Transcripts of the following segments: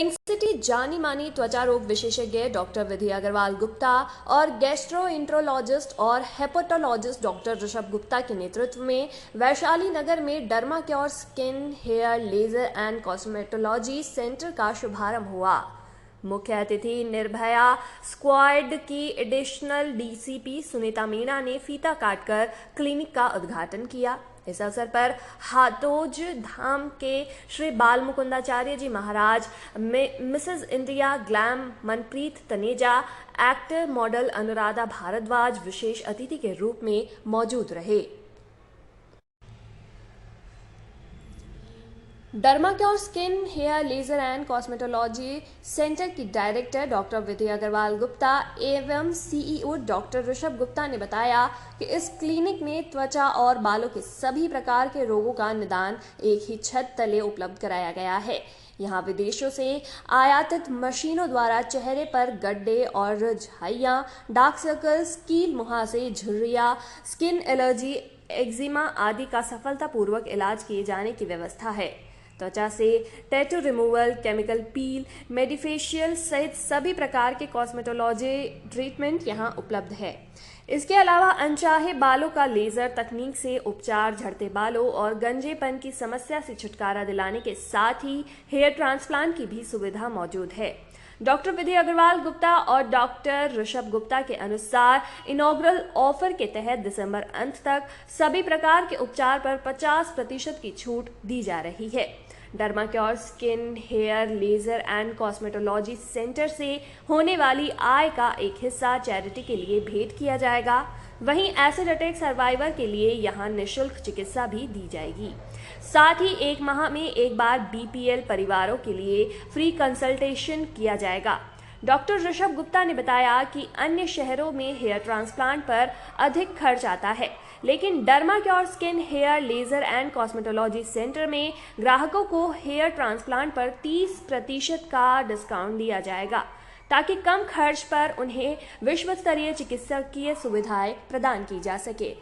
Pink city जानी मानी त्वचा रोग विशेषज्ञ डॉक्टर विधि अग्रवाल गुप्ता और गैस्ट्रोएंट्रोलॉजिस्ट और हेपेटोलॉजिस्ट डॉक्टर ऋषभ गुप्ता के नेतृत्व में वैशाली नगर में Derma Cure skin hair laser and cosmetology centre का शुभारंभ हुआ। मुख्य अतिथि निर्भया स्क्वाड की एडिशनल डीसीपी सुनीता मीणा ने फीता काटकर क्लिनिक का उद्घाटन किया। इस अवसर पर हातोज धाम के Shri Bal Mukundacharya ji Maharaj, Mrs India Glam Manpreet Taneja, actor model Anuradha Bhardwaj विशेष अतिथि के रूप में मौजूद रहे। Derma Cure skin hair laser and cosmetology Centre की डायरेक्टर डॉक्टर विधि अग्रवाल गुप्ता एवं सीईओ डॉक्टर ऋषभ गुप्ता ने बताया कि इस क्लिनिक में त्वचा और बालों के सभी प्रकार के रोगों का निदान एक ही छत तले उपलब्ध कराया गया है। यहाँ विदेशों से आयातित मशीनों द्वारा चेहरे पर गड्ढे और झाइयाँ, डार्क सर्कल्स, कील मुहासे, झुर्रियाँ, स्किन एलर्जी, एक्जिमा आदि का सफलतापूर्वक इलाज किए जाने की व्यवस्था है। त्वचा से टैटू रिमूवल, केमिकल पील, मेडिफेशियल सहित सभी प्रकार के कॉस्मेटोलॉजी ट्रीटमेंट यहां उपलब्ध है। इसके अलावा अनचाहे बालों का लेजर तकनीक से उपचार, झड़ते बालों और गंजेपन की समस्या से छुटकारा दिलाने के साथ ही हेयर ट्रांसप्लांट की भी सुविधा मौजूद है। डॉक्टर विधि अग्रवाल गुप्ता और डॉक्टर ऋषभ गुप्ता के अनुसार इनॉग्रल ऑफर के तहत दिसंबर अंत तक सभी प्रकार के उपचार पर 50% की छूट दी जा रही है। Derma Cure skin hair laser and cosmetology centre से होने वाली आय का एक हिस्सा चैरिटी के लिए भेंट किया जाएगा। वहीं एसिड अटैक सर्वाइवर के लिए यहां निःशुल्क चिकित्सा भी दी जाएगी। साथ ही 1 माह में एक बार बीपीएल परिवारों के लिए फ्री कंसल्टेशन किया जाएगा। डॉक्टर ऋषभ गुप्ता ने बताया कि अन्य शहरों में हेयर ट्रांसप्लांट पर अधिक खर्च आता है, लेकिन Derma Cure skin hair laser and cosmetology centre में ग्राहकों को हेयर ट्रांसप्लांट पर 30% का डिस्काउंट दिया जाएगा, ताकि कम खर्च पर उन्हें विश्व स्तरीय चिकित्सकीय सुविधाएं प्रदान की जा सके।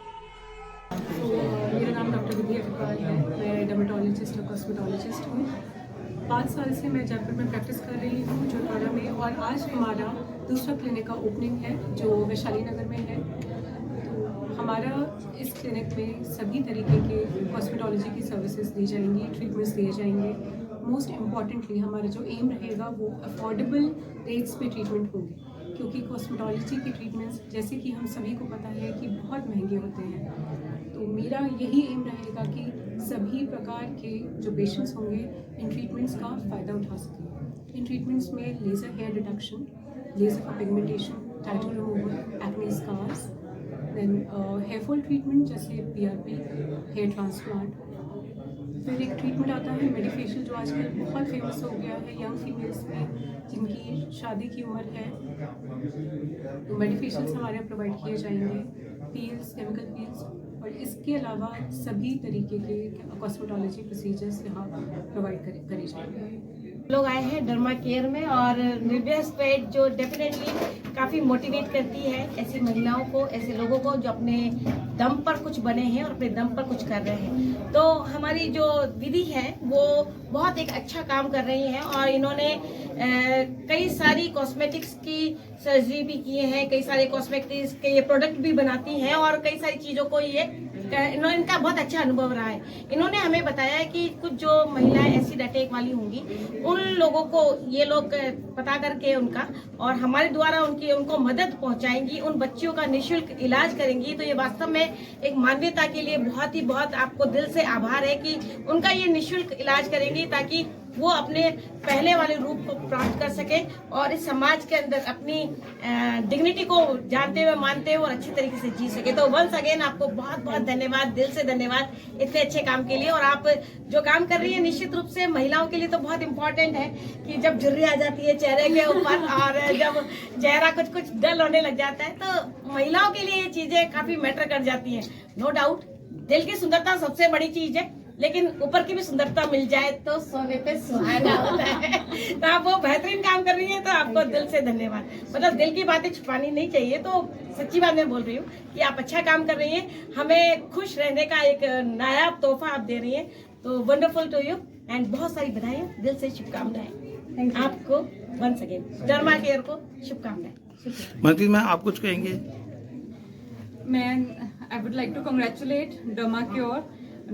मेरा नाम डॉक्टर विधि अग्रवाल है। मैं डर्मेटोलॉजिस्ट और कॉस्मेटोलॉजिस्ट हूँ। 5 साल से मैं जयपुर में प्रैक्टिस कर रही हूँ जोधपुर में, और आज हमारा दूसरा क्लिनिक का ओपनिंग है जो वैशाली नगर में है। तो हमारा इस क्लिनिक में सभी तरीके के कॉस्मेटोलॉजी की सर्विसेज दी जाएंगी, ट्रीटमेंट्स दिए जाएंगे। मोस्ट इम्पॉर्टेंटली हमारा जो एम रहेगा वो अफोर्डेबल रेट्स पे ट्रीटमेंट होंगे, क्योंकि कॉस्मेटोलॉजी के ट्रीटमेंट्स जैसे कि हम सभी को पता है कि बहुत महंगे होते हैं। तो मेरा यही एम रहेगा कि सभी प्रकार के जो पेशेंट्स होंगे इन ट्रीटमेंट्स का फ़ायदा उठा सकें। इन ट्रीटमेंट्स में laser hair reduction, laser for pigmentation, tattoo removal, acne scars, then hair fall treatment जैसे पीआरपी, हेयर ट्रांसप्लांट। फिर एक ट्रीटमेंट आता है मेडिफेशियल जो आजकल बहुत फेमस हो गया है यंग फीमेल्स में जिनकी शादी की उम्र है। तो मेडिफेशियल्स हमारे यहाँ प्रोवाइड किए जाएंगे, पील्स, केमिकल पील्स, और इसके अलावा सभी तरीके के कॉस्मेटोलॉजी प्रोसीजर्स यहाँ प्रोवाइड करे जाएंगे। लोग आए हैं डर्मा केयर में, और निर्भया स्क्वाड जो डेफिनेटली काफ़ी मोटिवेट करती है ऐसी महिलाओं को, ऐसे लोगों को जो अपने दम पर कुछ बने हैं और अपने दम पर कुछ कर रहे हैं। तो हमारी जो दीदी है वो बहुत एक अच्छा काम कर रही हैं, और इन्होंने कई सारी कॉस्मेटिक्स की सर्जरी भी किए हैं, कई सारे कॉस्मेटिक्स के ये प्रोडक्ट भी बनाती हैं, और कई सारी चीज़ों को इनका बहुत अच्छा अनुभव रहा है। इन्होंने हमें बताया है कि कुछ जो महिलाएं एसिड अटैक वाली होंगी उन लोगों को ये लोग पता करके उनका और हमारे द्वारा उनको मदद पहुंचाएंगी, उन बच्चियों का निःशुल्क इलाज करेंगी। तो ये वास्तव में एक मानवीयता के लिए बहुत आपको दिल से आभार है कि उनका ये निःशुल्क इलाज करेंगी, ताकि वो अपने पहले वाले रूप को प्राप्त कर सके और इस समाज के अंदर अपनी डिग्निटी को जानते हुए, मानते हुए और अच्छी तरीके से जी सके। तो वंस अगेन आपको बहुत धन्यवाद, दिल से धन्यवाद इतने अच्छे काम के लिए। और आप जो काम कर रही है निश्चित रूप से महिलाओं के लिए तो बहुत इम्पोर्टेंट है कि जब झुर्री आ जाती है चेहरे के ऊपर और जब चेहरा कुछ डल होने लग जाता है, तो महिलाओं के लिए ये चीजें काफी मैटर कर जाती है। नो डाउट दिल की सुंदरता सबसे बड़ी चीज है, लेकिन ऊपर की भी सुंदरता मिल जाए तो सोने पे सुहागा होता है। तो आप वो बेहतरीन काम कर रही हैं, तो आपको दिल से धन्यवाद। मतलब दिल की बातें छुपानी नहीं चाहिए, तो सच्ची बात मैं बोल रही हूँ कि आप अच्छा काम कर रही हैं, हमें खुश रहने का एक नायाब तोहफा आप दे रही हैं। तो वंडरफुल टू यू एंड बहुत सारी बधाई, दिल से शुभकामनाएं। आपको वंस अगेन डर्मा केयर को शुभकामनाएं। मंत्री मैम आप कुछ कहेंगे? I would like to congratulate Dermacure,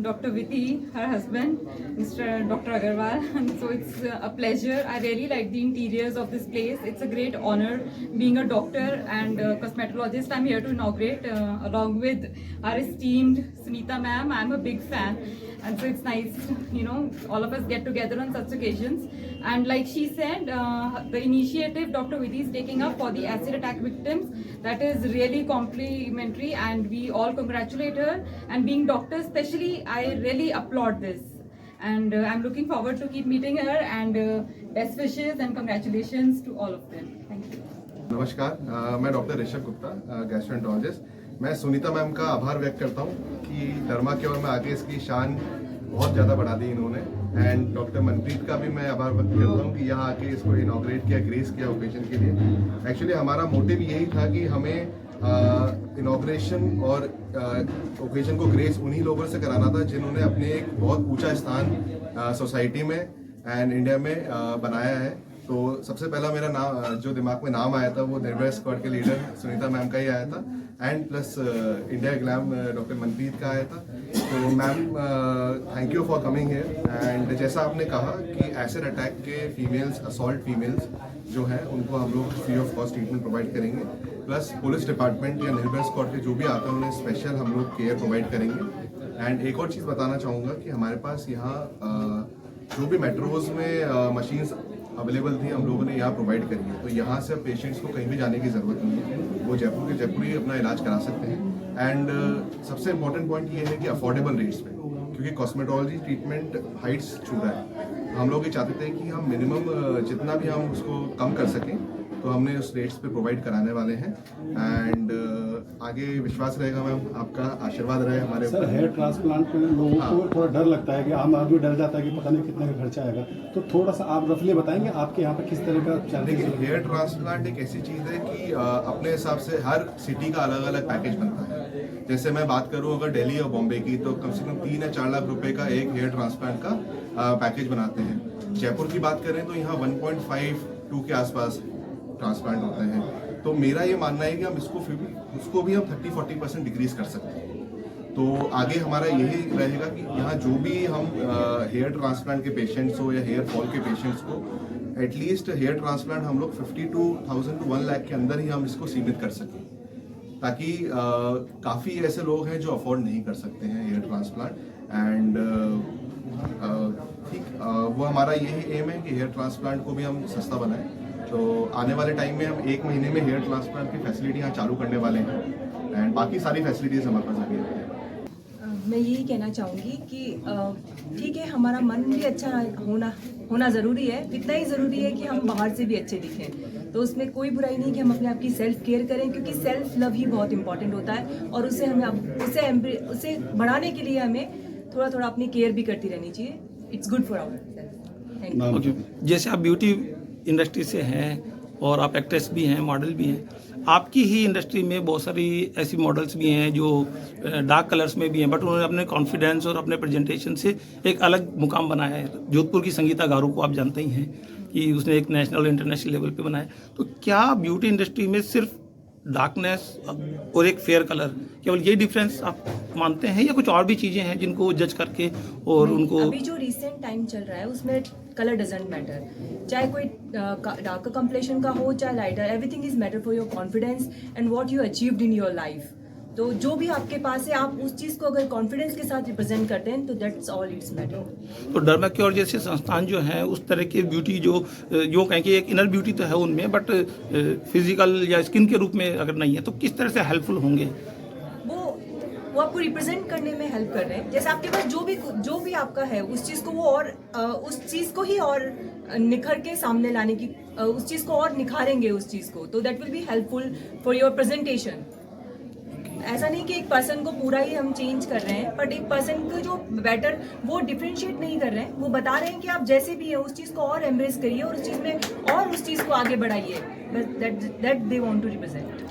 Dr. Vithi, her husband, Mr. Dr. Agarwal. And so it's a pleasure. I really like the interiors of this place. It's a great honor being a doctor and a cosmetologist. I'm here to inaugurate along with our esteemed Sunita ma'am. I'm a big fan. And so it's nice, all of us get together on such occasions. And like she said, the initiative Dr. Vithi is taking up for the acid attack victims, that is really complimentary, and we all congratulate her. And being doctors especially, I really applaud this. And I'm looking forward to keep meeting her, and best wishes and congratulations to all of them. Thank you. नमस्कार, मैं doctor Rishabh Gupta, gastroenterologist. मैं Sunita ma'am का आभार व्यक्त करता हूँ कि डर्माक्योर में आके इसकी शान बहुत ज़्यादा बढ़ा दी इन्होंने। एंड डॉक्टर मनप्रीत का भी मैं आभार व्यक्त करता हूँ कि यहाँ आके इसको इनॉग्रेट किया, ग्रेस किया ओकेजन के लिए। एक्चुअली हमारा मोटिव यही था कि हमें इनॉग्रेशन और ओकेजन को ग्रेस उन्हीं लोगों से कराना था जिन्होंने अपने एक बहुत ऊंचा स्थान सोसाइटी में एंड इंडिया में बनाया है। तो सबसे पहला मेरा नाम जो दिमाग में नाम आया था वो निर्भया स्क्वाड के लीडर सुनीता मैम का ही आया था, and plus India glam doctor Manpreet का आया था। तो ma'am thank you for coming here. And जैसा आपने कहा कि एसिड अटैक के फीमेल्स, असॉल्ट फीमेल्स जो हैं उनको हम लोग free of cost treatment provide करेंगे, प्लस पुलिस डिपार्टमेंट या निर्भया स्क्वाड के जो भी आते हैं उन्हें स्पेशल हम लोग केयर प्रोवाइड करेंगे। एंड एक और चीज़ बताना चाहूँगा कि हमारे पास यहाँ जो भी मेट्रोज में मशीन्स अवेलेबल थी हम लोगों ने यहाँ प्रोवाइड करी है। तो यहाँ से अब पेशेंट्स को कहीं भी जाने की ज़रूरत नहीं है, वो जयपुर के जयपुर ही अपना इलाज करा सकते हैं। एंड सबसे इम्पोर्टेंट पॉइंट ये है कि अफोर्डेबल रेट्स पे, क्योंकि कॉस्मेटोलॉजी ट्रीटमेंट हाइट्स छू रहा है। हम लोग ये चाहते थे कि हम मिनिमम जितना भी हम उसको कम कर सकें तो हमने उस रेट्स पे प्रोवाइड कराने वाले हैं। एंड आगे विश्वास रहेगा मैम, आपका आशीर्वाद रहे हमारे सर। हेयर ट्रांसप्लांट में लोगों को थोड़ा डर लगता है कि आम आदमी डर जाता है कि पता नहीं कितने का खर्चा आएगा, तो थोड़ा सा आप रफली बताएंगे आपके यहाँ पर किस तरह का चार्जेस? देखिए, हेयर ट्रांसप्लांट एक ऐसी चीज़ है कि अपने हिसाब से हर सिटी का अलग अलग पैकेज बनता है। जैसे मैं बात करूँ अगर दिल्ली और बॉम्बे की, तो कम से कम 3 या 4 लाख रुपए का एक हेयर ट्रांसप्लांट का पैकेज बनाते हैं। जयपुर की बात करें तो यहाँ 1.5-2 के आसपास ट्रांसप्लांट होते हैं। तो मेरा ये मानना है कि हम उसको भी हम 30-40% डिक्रीज कर सकते हैं। तो आगे हमारा यही रहेगा कि यहाँ जो भी हम हेयर ट्रांसप्लांट के पेशेंट्स हो या हेयर फॉल के पेशेंट्स को एटलीस्ट हेयर ट्रांसप्लांट हम लोग 52,000 to 1 लाख के अंदर ही हम इसको सीमित कर सकें, ताकि काफ़ी ऐसे लोग हैं जो अफोर्ड नहीं कर सकते हैं हेयर ट्रांसप्लांट। एंड ठीक वो हमारा यही एम है कि हेयर ट्रांसप्लांट को भी हम सस्ता बनाएं। तो आने वाले टाइम में हम 1 महीने में हेयर ट्रांसप्लांट की फैसिलिटी यहाँ चालू करने वाले हैं, एंड बाकी सारी फैसिलिटीज़ हमारे पास अभी हैं। मैं यही कहना चाहूँगी कि ठीक है, हमारा मन भी अच्छा होना ज़रूरी है, इतना ही ज़रूरी है कि हम बाहर से भी अच्छे दिखें। तो उसमें कोई बुराई नहीं कि हम अपने आप की सेल्फ केयर करें, क्योंकि सेल्फ लव ही बहुत इंपॉर्टेंट होता है, और उसे बढ़ाने के लिए हमें थोड़ा थोड़ा अपनी केयर भी करती रहनी चाहिए। It's good for our self. Thank you. जैसे आप ब्यूटी इंडस्ट्री से हैं और आप एक्ट्रेस भी हैं, मॉडल भी हैं, आपकी ही इंडस्ट्री में बहुत सारी ऐसी मॉडल्स भी हैं जो डार्क कलर्स में भी हैं, बट उन्होंने अपने कॉन्फिडेंस और अपने प्रेजेंटेशन से एक अलग मुकाम बनाया है। जोधपुर की संगीता गारू को आप जानते ही हैं कि उसने एक नेशनल और इंटरनेशनल लेवल पे बनाया। तो क्या ब्यूटी इंडस्ट्री में सिर्फ डार्कनेस और एक फेयर कलर, केवल ये डिफरेंस आप मानते हैं, या कुछ और भी चीज़ें हैं जिनको जज करके और उनको? अभी जो रिसेंट टाइम चल रहा है उसमें कलर डजेंट मैटर, चाहे कोई डार्क कंप्लेशन का हो चाहे lighter, everything is matter for your confidence and what you achieved in your life. तो जो भी आपके पास है, आप उस चीज़ को अगर कॉन्फिडेंस के साथ रिप्रेजेंट करते हैं तो दैट्स ऑल इट्स मैटर। तो डर्माक्योर जैसे संस्थान जो हैं उस तरह की ब्यूटी जो कहें कि एक इनर ब्यूटी तो है उनमें, बट फिजिकल या स्किन के रूप में अगर नहीं है तो किस तरह से हेल्पफुल होंगे? वो आपको रिप्रेजेंट करने में हेल्प कर रहे हैं। जैसे आपके पास जो भी आपका है उस चीज़ को वो और उस चीज़ को ही और निखर के सामने लाने की, उस चीज़ को और निखारेंगे उस चीज़ को, तो that will be helpful for your presentation. ऐसा नहीं कि एक पर्सन को पूरा ही हम चेंज कर रहे हैं, बट एक पर्सन को जो बेटर वो डिफरेंशिएट नहीं कर रहे हैं, वो बता रहे हैं कि आप जैसे भी है उस चीज़ को और एम्ब्रेस करिए और उस चीज़ में और उस चीज़ को आगे बढ़ाइए। That they want to represent.